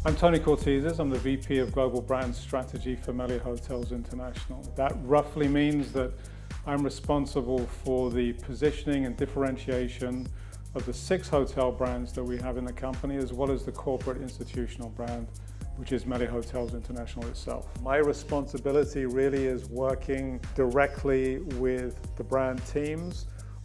I'm Tony Cortizes. I'm the VP of Global Brand Strategy for Meliá Hotels International. That roughly means that I'm responsible for the positioning and differentiation of the 6 hotel brands that we have in the company, as well as the corporate institutional brand, which is Meliá Hotels International itself. My responsibility really is working directly with the brand teams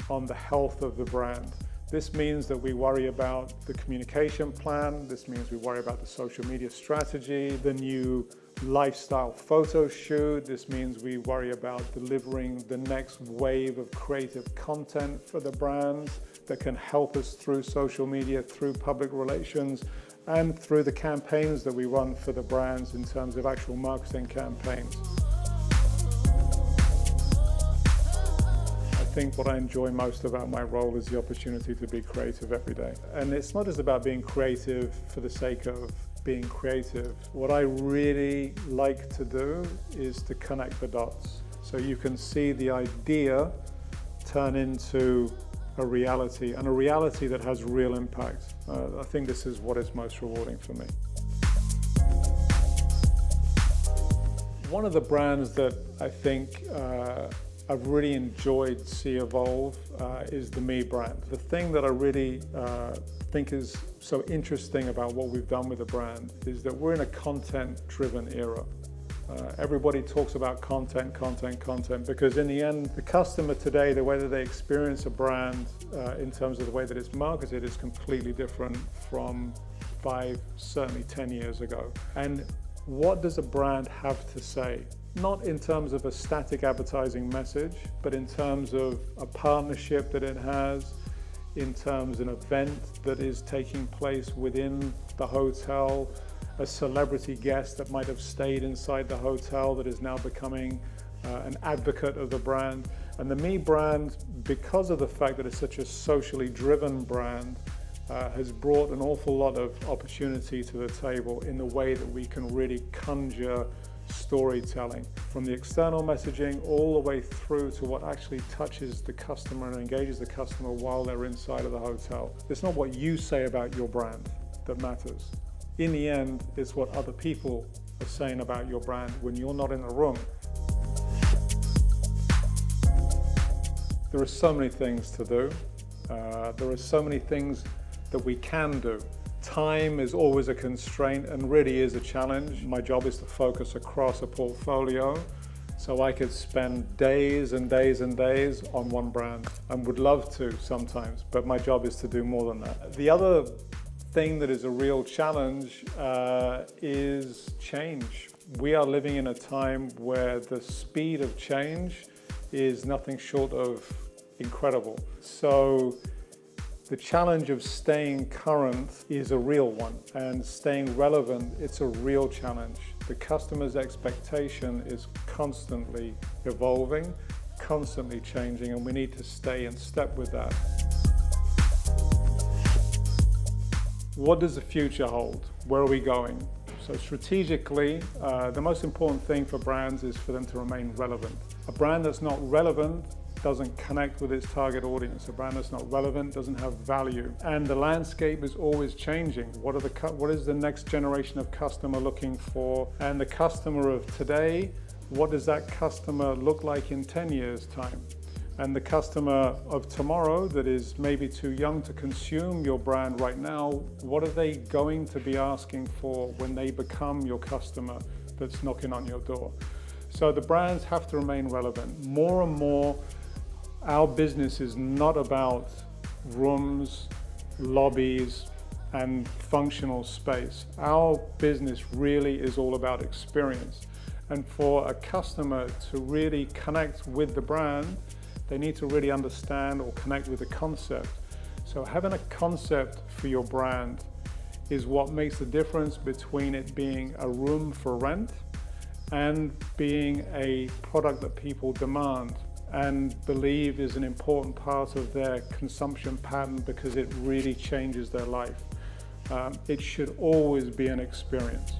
on the health of the brand. This means that we worry about the communication plan. This means we worry about the social media strategy, the new lifestyle photo shoot. This means we worry about delivering the next wave of creative content for the brands that can help us through social media, through public relations, and through the campaigns that we run for the brands in terms of actual marketing campaigns. I think what I enjoy most about my role is the opportunity to be creative every day. And it's not just about being creative for the sake of being creative. What I really like to do is to connect the dots. So you can see the idea turn into a reality, and a reality that has real impact. I think this is what is most rewarding for me. One of the brands that I think I've really enjoyed to see evolve is the Me brand. The thing that I really think is so interesting about what we've done with the brand is that we're in a content-driven era. Everybody talks about content, because in the end, the customer today, the way that they experience a brand in terms of the way that it's marketed is completely different from 5, certainly 10 years ago. And what does a brand have to say? Not in terms of a static advertising message, but in terms of a partnership that it has, in terms of an event that is taking place within the hotel, a celebrity guest that might have stayed inside the hotel that is now becoming an advocate of the brand. And the Me brand, because of the fact that it's such a socially driven brand, has brought an awful lot of opportunity to the table in the way that we can really conjure storytelling, from the external messaging all the way through to what actually touches the customer and engages the customer while they're inside of the hotel. It's not what you say about your brand that matters. In the end, it's what other people are saying about your brand when you're not in the room. There are so many things to do. There are so many things that we can do. Time is always a constraint and really is a challenge. My job is to focus across a portfolio, so I could spend days and days and days on one brand, and would love to sometimes, but my job is to do more than that. The other thing that is a real challenge is change. We are living in a time where the speed of change is nothing short of incredible. So the challenge of staying current is a real one, and staying relevant, it's a real challenge. The customer's expectation is constantly evolving, constantly changing, and we need to stay in step with that. What does the future hold? Where are we going? So strategically, the most important thing for brands is for them to remain relevant. A brand that's not relevant doesn't connect with its target audience. A brand that's not relevant doesn't have value. And the landscape is always changing. What is the next generation of customer looking for? And the customer of today, what does that customer look like in 10 years' time? And the customer of tomorrow that is maybe too young to consume your brand right now, what are they going to be asking for when they become your customer that's knocking on your door? So the brands have to remain relevant. More and more, our business is not about rooms, lobbies, and functional space. Our business really is all about experience. And for a customer to really connect with the brand, they need to really understand or connect with the concept. So having a concept for your brand is what makes the difference between it being a room for rent and being a product that people demand and believe is an important part of their consumption pattern because it really changes their life. It should always be an experience.